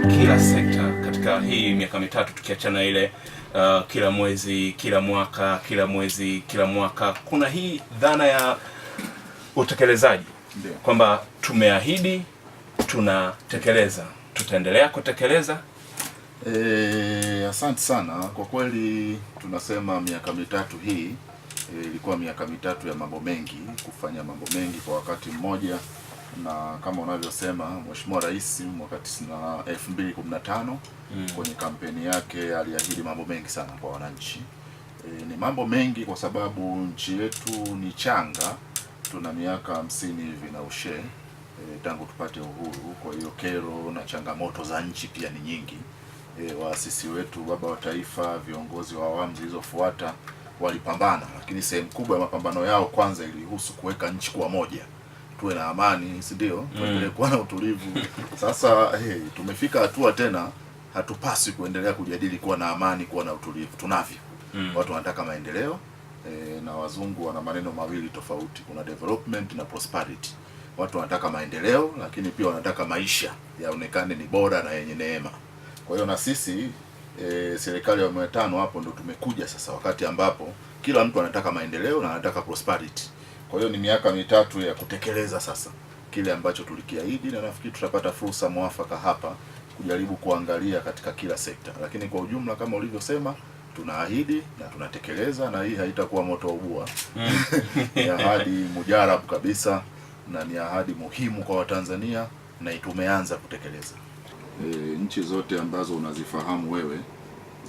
kila sekta katika hii miaka mitatu, tukiachana ile kila mwezi, kila mwaka, kila mwezi, kila mwaka, kuna hii dhana ya utekelezaji kwamba tumeahidi, tunatekeleza, tutaendelea kutekeleza. Asante sana. Kwa kweli tunasema miaka mitatu hii ilikuwa miaka mitatu ya mambo mengi, kufanya mambo mengi kwa wakati mmoja, na kama unavyosema Mheshimiwa Rais mwaka 2015 kwenye kampeni yake aliahidi mambo mengi sana kwa wananchi. Ni mambo mengi kwa sababu nchi yetu ni changa, tuna miaka 50 hivi na ushe tangu tupate uhuru. Kwa hiyo kero na changamoto za nchi pia ni nyingi. Waasisi wetu, baba wa taifa, viongozi wa awamu zilizofuata walipambana, lakini sehemu kubwa ya mapambano yao kwanza ilihusu kuweka nchi kuwa moja, tuwe na amani, si ndio? Tuendelee kuwa na utulivu. Sasa tumefika hatua tena, hatupaswi kuendelea kujadili kuwa na amani, kuwa na utulivu. Tunavyo. Watu wanataka maendeleo, na wazungu wana maneno mawili tofauti, kuna development na prosperity. Watu wanataka maendeleo, lakini pia wanataka maisha yaonekane ni bora na yenye neema. Kwa hiyo na sisi serikali ya awamu ya 5 hapo ndo tumekuja sasa, wakati ambapo kila mtu anataka maendeleo na anataka prosperity. Kwa hiyo ni miaka mitatu ya kutekeleza sasa kile ambacho tulikiahidi, na nafikiri tutapata fursa mwafaka hapa kujaribu kuangalia katika kila sekta. Lakini kwa ujumla kama ulivyosema, tunaahidi na tunatekeleza, na hii haitakuwa moto wa ubua. Ni ahadi mujarabu kabisa, na ni ahadi muhimu kwa Watanzania, na tumeanza kutekeleza. Nchi zote ambazo unazifahamu wewe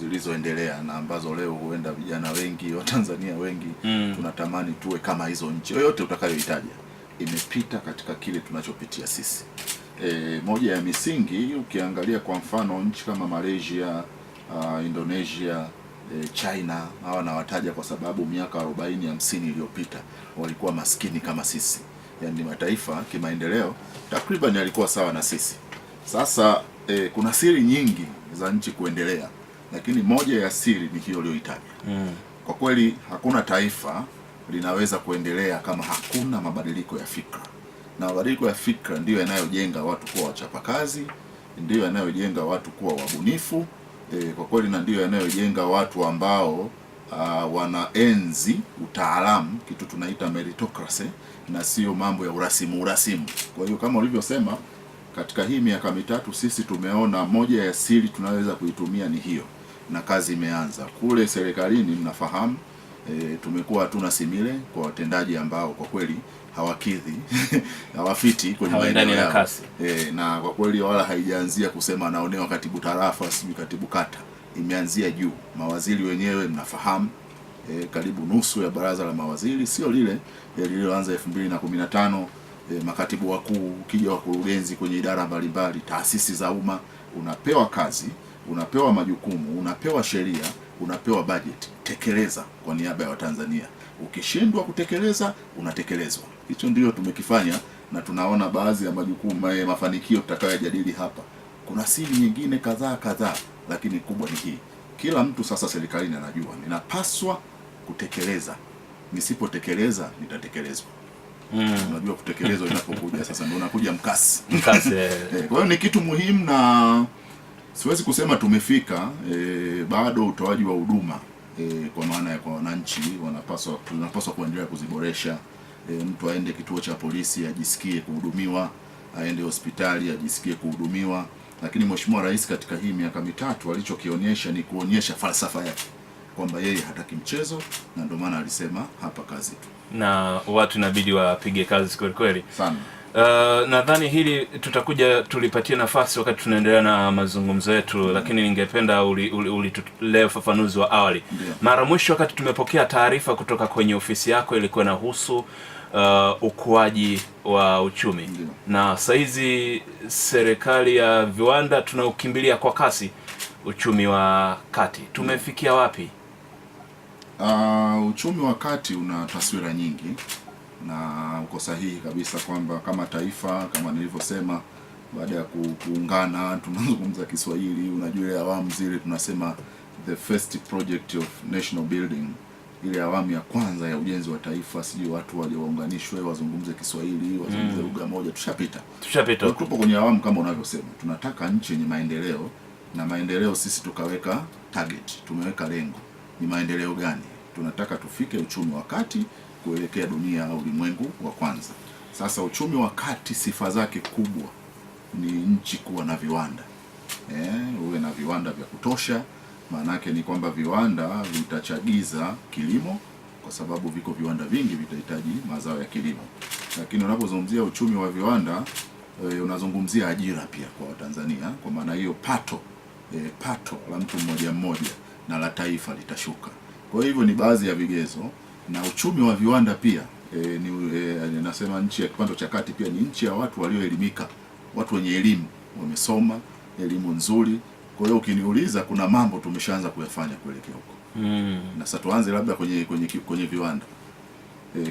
zilizoendelea na ambazo leo huenda vijana wengi wa Tanzania wengi tunatamani tuwe kama hizo nchi, yoyote utakayoitaja imepita katika kile tunachopitia sisi. Moja ya misingi, ukiangalia kwa mfano nchi kama Malaysia, Indonesia, China, hawa nawataja kwa sababu miaka 40-50 iliyopita walikuwa maskini kama sisi. Yaani mataifa kimaendeleo takriban yalikuwa sawa na sisi. Sasa kuna siri nyingi za nchi kuendelea, lakini moja ya siri ni hiyo uliyoitaja. Kwa kweli hakuna taifa linaweza kuendelea kama hakuna mabadiliko ya fikra, na mabadiliko ya fikra ndiyo yanayojenga watu kuwa wachapakazi, ndiyo yanayojenga watu kuwa wabunifu, kwa kweli, na ndiyo yanayojenga watu ambao wanaenzi utaalamu, kitu tunaita meritocracy, na sio mambo ya urasimu. Kwa hiyo kama ulivyosema, katika hii miaka mitatu sisi tumeona moja ya siri tunaweza kuitumia ni hiyo, na kazi imeanza. Kule serikalini mnafahamu, tumekuwa hatuna simile kwa watendaji ambao kwa kweli hawakidhi hawafiti kwenye maeneo yao. Na kwa kweli wala haijaanzia kusema anaonewa katibu tarafa, sijui katibu kata. Imeanzia juu. Mawaziri wenyewe mnafahamu, karibu nusu ya baraza la mawaziri sio lile lililoanza 2015. Makatibu wakuu, ukija wakurugenzi kwenye idara mbalimbali, taasisi za umma, unapewa kazi, unapewa majukumu, unapewa sheria, unapewa budget. Tekeleza kwa niaba ya Watanzania. Ukishindwa kutekeleza, unatekelezwa. Hicho ndio tumekifanya, na tunaona baadhi ya majukumu, mafanikio tutakayojadili hapa. Kuna siri nyingine kadhaa, lakini kubwa ni hii. Kila mtu sasa serikalini anajua ninapaswa kutekeleza. Nisipotekeleza nitatekelezwa. Unajua kutekelezwa inapokuja sasa ndio unakuja mkasi. Kwa hiyo ni kitu muhimu, na siwezi kusema tumefika, bado utoaji wa huduma kwa maana ya kwa wananchi tunapaswa kuendelea kuziboresha. Mtu aende kituo cha polisi ajisikie kuhudumiwa, aende hospitali ajisikie kuhudumiwa. Lakini Mheshimiwa Rais katika hii miaka mitatu alichokionyesha ni kuonyesha falsafa yake kwamba yeye hataki mchezo, na ndio maana alisema hapa kazi tu, na watu inabidi wapige kazi kweli kweli sana. Nadhani hili tutakuja tulipatie nafasi wakati tunaendelea na mazungumzo yetu, lakini ningependa ulitolee ufafanuzi wa awali. Mara mwisho wakati tumepokea taarifa kutoka kwenye ofisi yako ilikuwa inahusu ukuaji wa uchumi. Na saizi serikali ya viwanda tunaukimbilia kwa kasi uchumi wa kati. Tumefikia wapi? Uchumi wa kati una taswira nyingi, na uko sahihi kabisa kwamba kama taifa, kama nilivyosema, baada ya kuungana tunazungumza Kiswahili. Unajua awamu zile tunasema the first project of national building, ile awamu ya kwanza ya ujenzi wa taifa, sijui watu waliounganishwe wazungumze Kiswahili, wazungumze lugha moja, tushapita. Tupo kwenye awamu kama unavyosema, tunataka nchi yenye maendeleo, na maendeleo sisi tukaweka target, tumeweka lengo. Ni maendeleo gani? Tunataka tufike uchumi wa kati kuelekea dunia au ulimwengu wa kwanza. Sasa uchumi wa kati sifa zake kubwa ni nchi kuwa na viwanda. Uwe na viwanda vya kutosha. Maana yake ni kwamba viwanda vitachagiza kilimo, kwa sababu viko viwanda vingi vitahitaji mazao ya kilimo. Lakini unapozungumzia uchumi wa viwanda, unazungumzia ajira pia kwa Watanzania. Kwa maana hiyo pato la mtu mmoja mmoja na la taifa litashuka. Kwa hivyo ni baadhi ya vigezo, na uchumi wa viwanda pia nasema nchi ya kipato cha kati pia ni nchi ya watu walioelimika, watu wenye elimu, wamesoma, elimu nzuri. Kwa hiyo ukiniuliza, kuna mambo tumeshaanza kuyafanya kuelekea huko. Na sasa tuanze labda kwenye viwanda.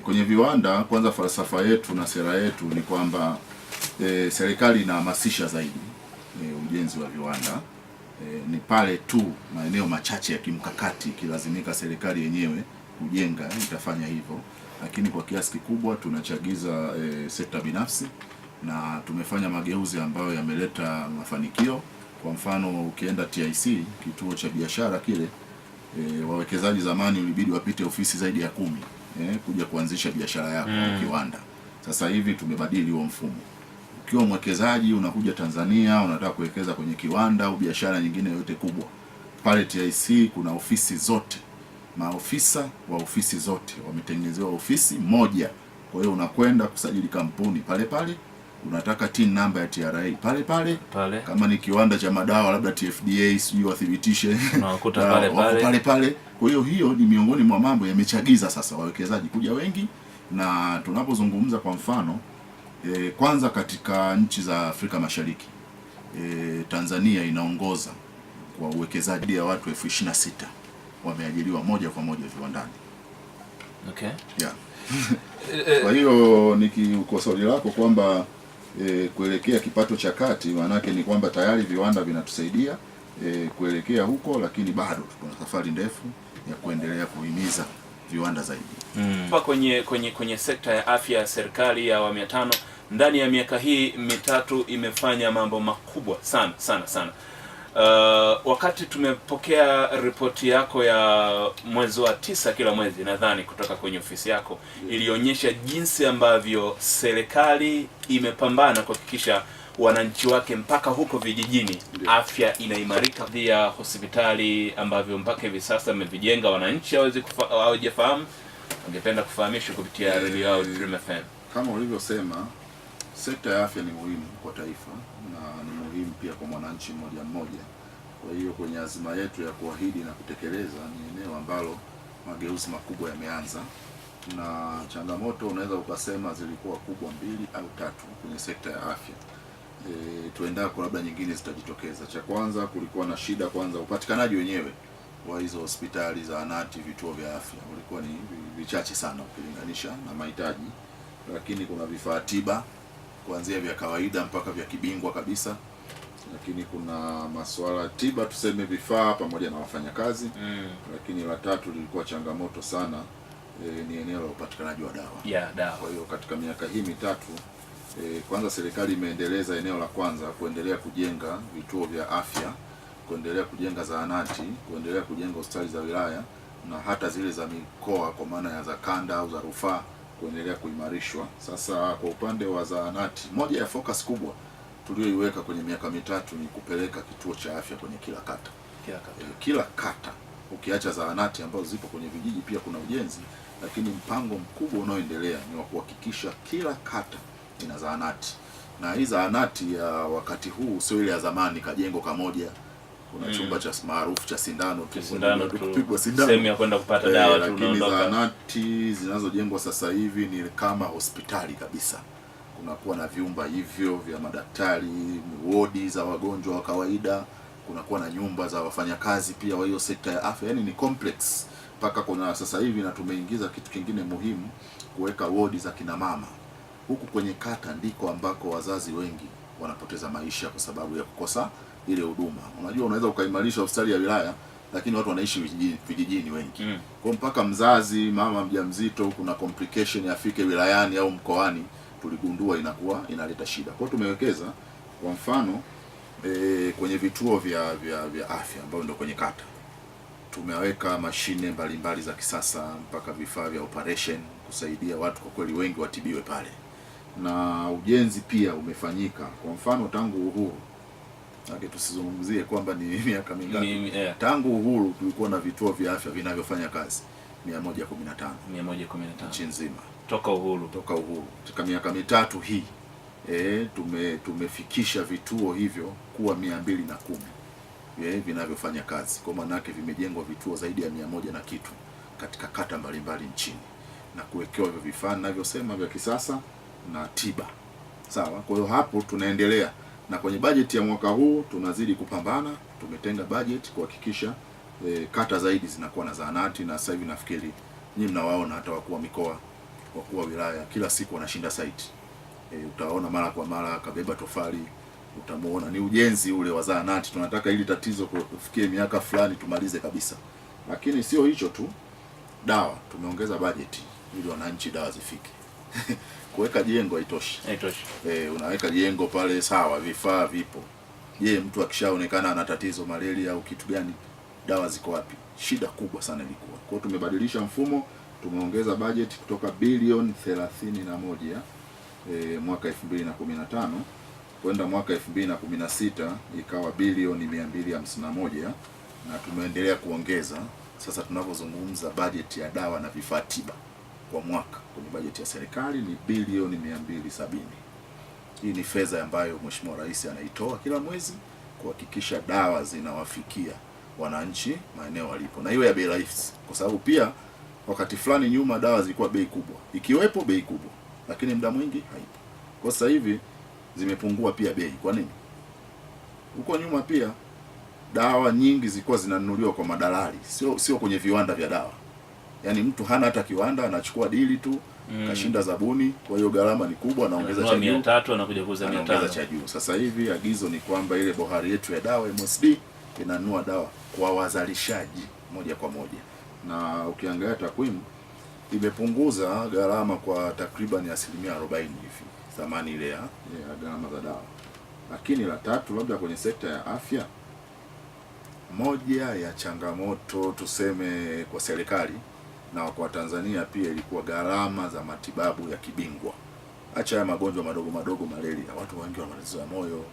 Kwenye viwanda, kwanza falsafa yetu na sera yetu ni kwamba serikali inahamasisha zaidi ujenzi wa viwanda. Ni pale tu maeneo machache ya kimkakati ikilazimika serikali yenyewe kujenga itafanya hivyo, lakini kwa kiasi kikubwa tunachagiza sekta binafsi, na tumefanya mageuzi ambayo yameleta mafanikio. Kwa mfano, ukienda TIC, kituo cha biashara kile, wawekezaji zamani ulibidi wapite ofisi zaidi ya 10 kuja kuanzisha biashara yako au kiwanda. Sasa hivi tumebadili huo mfumo. Ukiwa mwekezaji unakuja Tanzania, unataka kuwekeza kwenye kiwanda au biashara nyingine yote kubwa, pale TIC kuna ofisi zote, maofisa wa ofisi zote wametengenezewa ofisi moja. Kwa hiyo unakwenda kusajili kampuni pale pale, unataka TIN number ya TRA pale pale. Kama ni kiwanda cha madawa labda TFDA sijui wathibitishe unakuta pale pale. Kwa hiyo ni miongoni mwa mambo yamechagiza sasa wawekezaji kuja wengi. Na tunapozungumza kwa mfano kwanza katika nchi za Afrika Mashariki, Tanzania inaongoza kwa uwekezaji wa watu 26,000 wameajiriwa moja kwa moja viwandani. Okay. Yeah. Kwa hiyo nikikosoa lako kwamba kuelekea kipato cha kati, maanake ni kwamba tayari viwanda vinatusaidia kuelekea huko, lakini bado tuna safari ndefu ya kuendelea kuhimiza viwanda zaidi. Kwenye sekta ya afya, serikali ya awamu ya 5 ndani ya miaka hii mitatu imefanya mambo makubwa sana. Wakati tumepokea ripoti yako ya mwezi wa 9 kila mwezi nadhani kutoka kwenye ofisi yako, ilionyesha jinsi ambavyo serikali imepambana kuhakikisha wananchi wake mpaka huko vijijini afya inaimarika. Pia hospitali ambavyo mpaka hivi sasa mmevijenga, wananchi hawajafahamu, ungependa kufahamishwa kupitia radio yao Dream FM. Kama ulivyosema, sekta ya afya ni muhimu kwa taifa na ni muhimu pia kwa mwananchi mmoja mmoja. Kwa hiyo kwenye azima yetu ya kuahidi na kutekeleza, ni eneo ambalo mageuzi makubwa yameanza, na changamoto unaweza ukasema zilikuwa kubwa 2 au 3 kwenye sekta ya afya. Tuendako labda nyingine zitajitokeza. Cha kwanza, kulikuwa na shida kwanza upatikanaji wenyewe wa hizo hospitali, zahanati, vituo vya afya ulikuwa ni vichache sana ukilinganisha na mahitaji. Lakini kuna vifaa tiba kuanzia vya kawaida mpaka vya kibingwa kabisa. Lakini kuna masuala tiba, tuseme vifaa pamoja na wafanyakazi. Lakini la tatu lilikuwa changamoto sana, ni eneo la upatikanaji wa dawa. Kwa hiyo katika miaka hii mitatu, kwanza serikali imeendeleza eneo la kwanza, kuendelea kujenga vituo vya afya, kuendelea kujenga zahanati, kuendelea kujenga hospitali za wilaya na hata zile za mikoa kwa maana ya za kanda au za rufaa kuendelea kuimarishwa. Sasa kwa upande wa zahanati, moja ya focus kubwa tulioiweka kwenye miaka mitatu ni kupeleka kituo cha afya kwenye kila kata. Ukiacha zahanati ambazo zipo kwenye vijiji, pia kuna ujenzi, lakini mpango mkubwa unaoendelea ni wa kuhakikisha kila kata ina zahanati. Na hii zahanati ya wakati huu sio ile ya zamani kajengo kamoja, kuna chumba cha maarufu cha sindano kupigwa sindano, sehemu ya kwenda kupata dawa tu. Lakini zahanati zinazojengwa sasa hivi ni kama hospitali kabisa. Kunakuwa na vyumba hivyo vya madaktari, wodi za wagonjwa wa kawaida, kunakuwa na nyumba za wafanyakazi pia wa hiyo sekta ya afya. Yani ni complex mpaka kuna sasa hivi, na tumeingiza kitu kingine muhimu, kuweka wodi za kina mama. Huku kwenye kata ndiko ambako wazazi wengi wanapoteza maisha kwa sababu ya kukosa ile huduma. Unajua, unaweza ukaimarisha hospitali ya wilaya lakini watu wanaishi vijijini wengi. Kwa mpaka mzazi, mama mjamzito, kuna complication afike wilayani au mkoani, tuligundua inakuwa inaleta shida. Kwa tumewekeza kwa mfano kwenye vituo vya afya ambao ndio kwenye kata. Tumeweka mashine mbalimbali za kisasa mpaka vifaa vya operation kusaidia watu kwa kweli wengi watibiwe pale. Na ujenzi pia umefanyika. Kwa mfano tangu uhuru, lakini tusizungumzie kwamba ni miaka mingapi. Tangu uhuru tulikuwa na vituo vya afya vinavyofanya kazi 115 nchi nzima toka uhuru. Katika miaka mitatu hii tumefikisha vituo hivyo kuwa 210 vinavyofanya kazi. Kwa maana yake vimejengwa vituo zaidi ya 100 na kitu katika kata mbalimbali nchini na kuwekewa hivyo vifaa ninavyosema vya kisasa na tiba. Sawa, kwa hiyo hapo tunaendelea na kwenye bajeti ya mwaka huu tunazidi kupambana. Tumetenga bajeti kuhakikisha kata zaidi zinakuwa na zahanati, na sasa hivi nafikiri nyinyi mnawaona hata wakuu wa mikoa, wakuu wa wilaya kila siku wanashinda site. Utaona mara kwa mara kabeba tofali, utamuona ni ujenzi ule wa zahanati. Tunataka ili tatizo kufikie miaka fulani tumalize kabisa. Lakini sio hicho tu, dawa tumeongeza bajeti ili wananchi dawa zifike. Kuweka jengo haitoshi. Unaweka jengo pale sawa, vifaa vipo. Je, mtu akishaonekana ana tatizo malaria au kitu gani, dawa ziko wapi? Shida kubwa sana ilikuwa. Kwa hiyo tumebadilisha mfumo, tumeongeza bajeti kutoka bilioni 31 mwaka 2015 kwenda mwaka 2016 ikawa bilioni 251, na tumeendelea kuongeza. Sasa tunavyozungumza bajeti ya dawa na vifaa tiba kwa mwaka kwenye bajeti ya serikali ni bilioni 270. Hii ni fedha ambayo Mheshimiwa Rais anaitoa kila mwezi kuhakikisha dawa zinawafikia wananchi maeneo walipo, na iwe ya bei rahisi, kwa sababu pia wakati fulani nyuma dawa zilikuwa bei kubwa, ikiwepo bei kubwa, lakini muda mwingi haipo. Kwa sasa hivi zimepungua pia bei. Kwa nini? Huko nyuma pia dawa nyingi zilikuwa zinanunuliwa kwa madalali, sio kwenye viwanda vya dawa. Yaani mtu hana hata kiwanda, anachukua dili tu, kashinda zabuni, kwa hiyo gharama ni kubwa, anaongeza cha juu 300 anakuja kuuza 500 cha juu. Sasa hivi agizo ni kwamba ile bohari yetu ya dawa MSD inanunua dawa kwa wazalishaji moja kwa moja, na ukiangalia takwimu imepunguza gharama kwa takriban 40% hivi thamani ile ya gharama za dawa. Lakini la tatu, labda kwenye sekta ya afya, moja ya changamoto tuseme kwa serikali na kwa Tanzania pia ilikuwa gharama za matibabu ya kibingwa. Acha ya magonjwa madogo madogo, malaria, watu wengi wana matatizo ya moyo,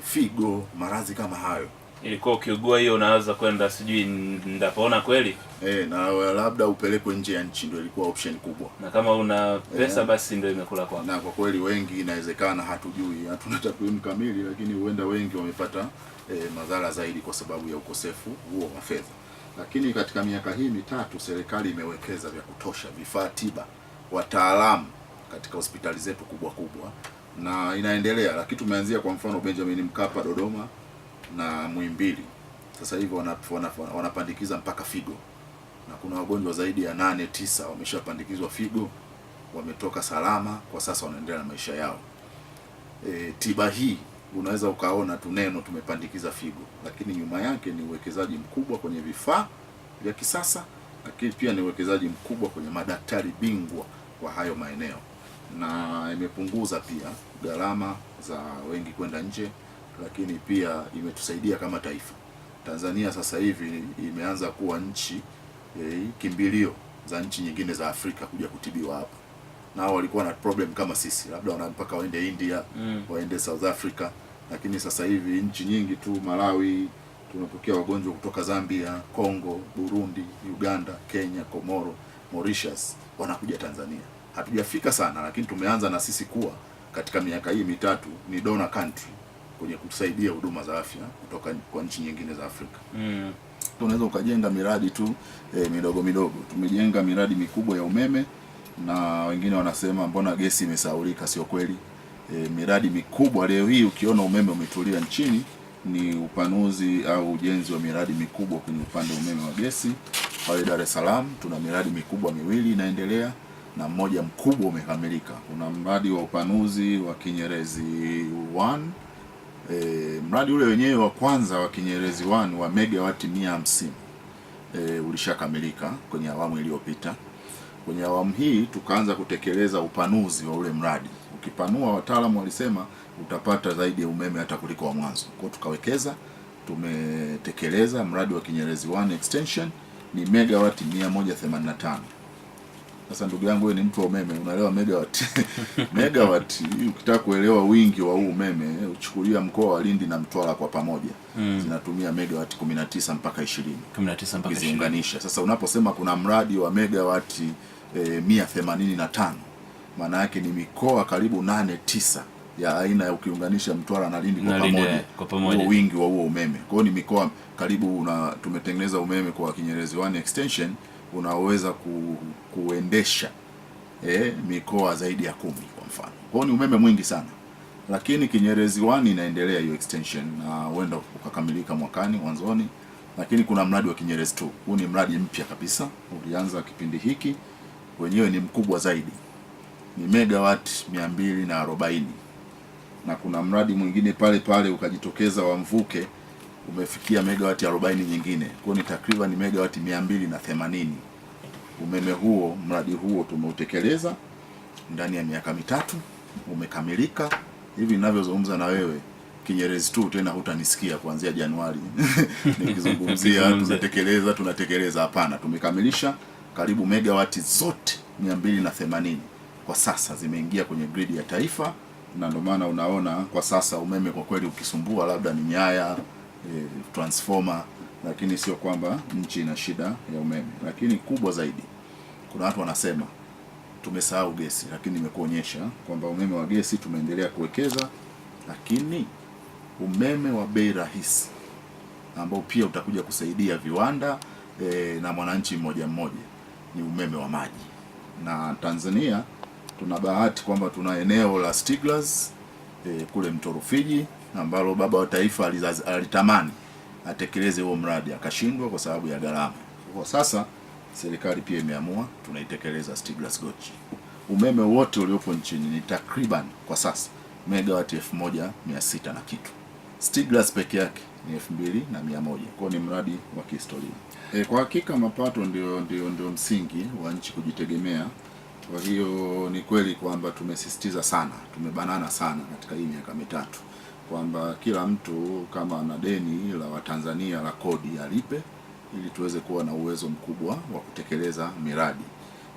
figo, maradhi kama hayo. Ilikuwa ukiugua hiyo unaweza kwenda sijui ndapona kweli? Na labda upelekwe nje ya nchi, ndio ilikuwa option kubwa. Na kama una pesa basi ndio imekula kwako. Na kwa kweli wengi inawezekana hatujui, hatuna takwimu kamili, lakini huenda wengi wamepata madhara zaidi kwa sababu ya ukosefu huo wa fedha. Lakini katika miaka hii mitatu serikali imewekeza vya kutosha vifaa tiba, wataalamu katika hospitali zetu kubwa kubwa, na inaendelea. Lakini tumeanzia kwa mfano Benjamin Mkapa Dodoma na Muhimbili. Sasa hivi wanapandikiza mpaka figo, na kuna wagonjwa zaidi ya 8-9 wameshapandikizwa figo, wametoka salama, kwa sasa wanaendelea na maisha yao. Tiba hii unaweza ukaona tu neno tumepandikiza figo, lakini nyuma yake ni uwekezaji mkubwa kwenye vifaa vya kisasa, lakini pia ni uwekezaji mkubwa kwenye madaktari bingwa kwa hayo maeneo, na imepunguza pia gharama za wengi kwenda nje, lakini pia imetusaidia kama taifa. Tanzania sasa hivi imeanza kuwa nchi kimbilio za nchi nyingine za Afrika kuja kutibiwa hapa. Nao walikuwa na problem kama sisi, labda wanapaka waende India, waende South Africa, lakini sasa hivi nchi nyingi tu, Malawi, tunapokea wagonjwa kutoka Zambia, Kongo, Burundi, Uganda, Kenya, Komoro, Mauritius, wanakuja Tanzania. Hatujafika sana, lakini tumeanza na sisi kuwa katika miaka hii mitatu ni donor country kwenye kusaidia huduma za afya kutoka kwa nchi nyingine za Afrika. Unaweza ukajenga miradi tu midogo midogo. Tumejenga miradi mikubwa ya umeme, na wengine wanasema mbona gesi imesahaulika. Sio kweli. Miradi mikubwa leo hii ukiona umeme umetulia nchini ni upanuzi au ujenzi wa miradi mikubwa kwenye upande wa umeme wa gesi. Pale Dar es Salaam tuna miradi mikubwa miwili inaendelea na mmoja mkubwa umekamilika. Kuna mradi wa upanuzi wa Kinyerezi 1 Mradi ule wenyewe wa kwanza wa Kinyerezi 1 wa megawati 150 ulishakamilika kwenye awamu iliyopita. Kwenye awamu hii tukaanza kutekeleza upanuzi wa ule mradi. Ukipanua, wataalamu walisema utapata zaidi ya umeme hata kuliko wa mwanzo. Kwa hiyo tukawekeza, tumetekeleza mradi wa Kinyerezi 1 extension ni megawati 185. Sasa ndugu yangu, wewe ni mtu wa umeme, unaelewa megawati. Megawati, ukitaka kuelewa wingi wa huu umeme, uchukulia mkoa wa Lindi na Mtwara kwa pamoja zinatumia megawati 19 mpaka 20. 19 mpaka 20. Ziunganisha. Sasa unaposema kuna mradi wa megawati 185, maana yake ni mikoa karibu 8-9 ya aina ya ukiunganisha Mtwara na Lindi kwa pamoja. Wingi wa huo umeme. Kwa hiyo ni mikoa karibu tumetengeneza umeme kwa Kinyerezi 1 extension unaweza kuendesha mikoa zaidi ya 10 kwa mfano. Kwa hiyo ni umeme mwingi sana. Lakini Kinyerezi 1 inaendelea hiyo extension na huenda ukakamilika mwakani mwanzoni. Lakini kuna mradi wa Kinyerezi 2. Huu ni mradi mpya kabisa. Ulianza kipindi hiki. Wenyewe ni mkubwa zaidi. Ni megawati 240. Na kuna mradi mwingine pale pale ukajitokeza wa Mvuke umefikia megawati 40 nyingine. Kwa hiyo ni takriban megawati 280. Umeme huo, mradi huo tumeutekeleza ndani ya miaka mitatu, umekamilika. Hivi ninavyozungumza na wewe, Kinyerezi 2 tena hutanisikia kuanzia Januari nikizungumzia tunatekeleza. Hapana, tumekamilisha karibu megawati zote 280 kwa sasa zimeingia kwenye grid ya taifa, na ndio maana unaona kwa sasa umeme kwa kweli ukisumbua labda ni nyaya, transformer, lakini sio kwamba nchi ina shida ya umeme. Lakini kubwa zaidi, kuna watu wanasema tumesahau gesi, lakini nimekuonyesha kwamba umeme wa gesi tumeendelea kuwekeza, lakini umeme wa bei rahisi ambao pia utakuja kusaidia viwanda na mwananchi mmoja mmoja ni umeme wa maji. Na Tanzania tuna bahati kwamba tuna eneo la Stiegler's kule Mto Rufiji ambalo baba wa taifa alitamani atekeleze huo mradi akashindwa kwa sababu ya gharama. Kwa sasa serikali pia imeamua tunaitekeleza Stiegler's Gorge. Umeme wote uliopo nchini ni takriban kwa sasa megawati 1600 na kitu. Stiegler's peke yake ni 2100. Kwa ni mradi wa kihistoria. Kwa hakika mapato ndio msingi wa nchi kujitegemea. Kwa hiyo ni kweli kwamba tumesisitiza sana, tumebanana sana katika hii miaka mitatu kwamba kila mtu kama ana deni la Watanzania la kodi alipe ili tuweze kuwa na uwezo mkubwa wa kutekeleza miradi.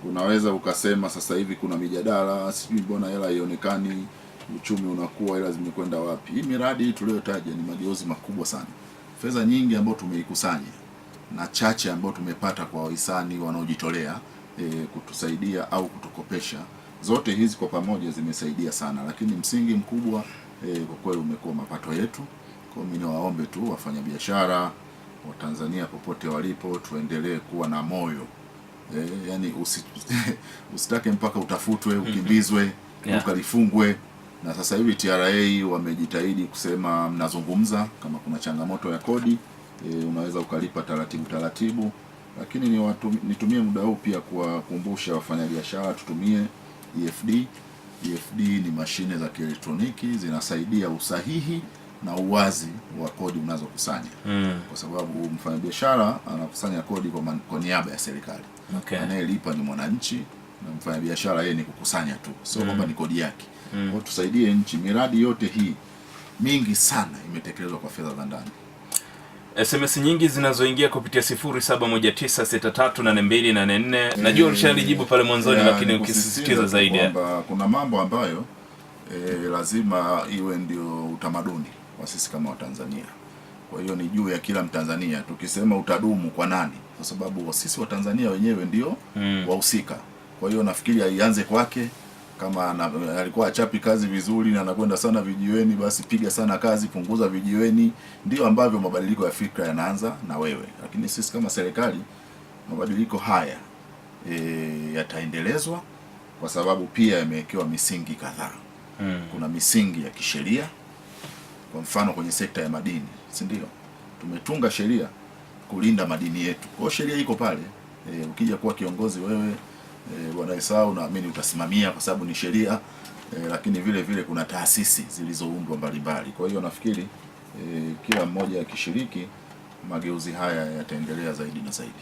Unaweza ukasema sasa hivi kuna mijadala, sijui mbona hela haionekani, uchumi unakuwa, hela zimekwenda wapi? Hii miradi tuliyotaja ni mageuzi makubwa sana. Fedha nyingi ambayo tumeikusanya na chache ambayo tumepata kwa wahisani wanaojitolea kutusaidia au kutukopesha, zote hizi kwa pamoja zimesaidia sana, lakini msingi mkubwa kwa kweli umekuwa mapato yetu. Kwa mimi niwaombe tu wafanyabiashara wa Tanzania popote walipo tuendelee kuwa na moyo yani usitake mpaka utafutwe, ukimbizwe, ukalifungwe. Na sasa hivi TRA wamejitahidi kusema mnazungumza kama kuna changamoto ya kodi unaweza ukalipa taratibu, lakini nitumie muda huu pia kuwakumbusha wafanyabiashara tutumie EFD. EFD ni mashine za kielektroniki, zinasaidia usahihi na uwazi wa kodi unazokusanya. Kwa sababu mfanyabiashara anakusanya kodi kwa niaba ya serikali. Anayelipa ni mwananchi na mfanyabiashara yeye ni kukusanya tu, sio kwamba ni kodi yake. Kwa tusaidie nchi, miradi yote hii mingi sana imetekelezwa kwa fedha za ndani. SMS nyingi zinazoingia kupitia 0719638284. Najua ulishalijibu pale mwanzoni, lakini ukisisitiza zaidi kwamba kuna mambo ambayo lazima iwe ndio utamaduni wa sisi kama Watanzania. Kwa hiyo ni juu ya kila Mtanzania. Tukisema utadumu kwa nani? Kwa sababu sisi Watanzania wenyewe ndio wahusika. Kwa hiyo nafikiri ianze kwake. Kama alikuwa achapi kazi vizuri na anakwenda sana vijiweni, basi piga sana kazi, punguza vijiweni. Ndio ambavyo mabadiliko ya fikra yanaanza na wewe. Lakini sisi kama serikali mabadiliko haya yataendelezwa kwa sababu pia yamewekewa misingi kadhaa. Kuna misingi ya kisheria. Kwa mfano kwenye sekta ya madini, si ndio? Tumetunga sheria kulinda madini yetu. Kwa sheria iko pale. Ukija kuwa kiongozi wewe Bwana Esau, naamini utasimamia kwa sababu ni sheria lakini vile vile kuna taasisi zilizoundwa mbalimbali. Kwa hiyo nafikiri kila mmoja akishiriki, mageuzi haya yataendelea zaidi na zaidi.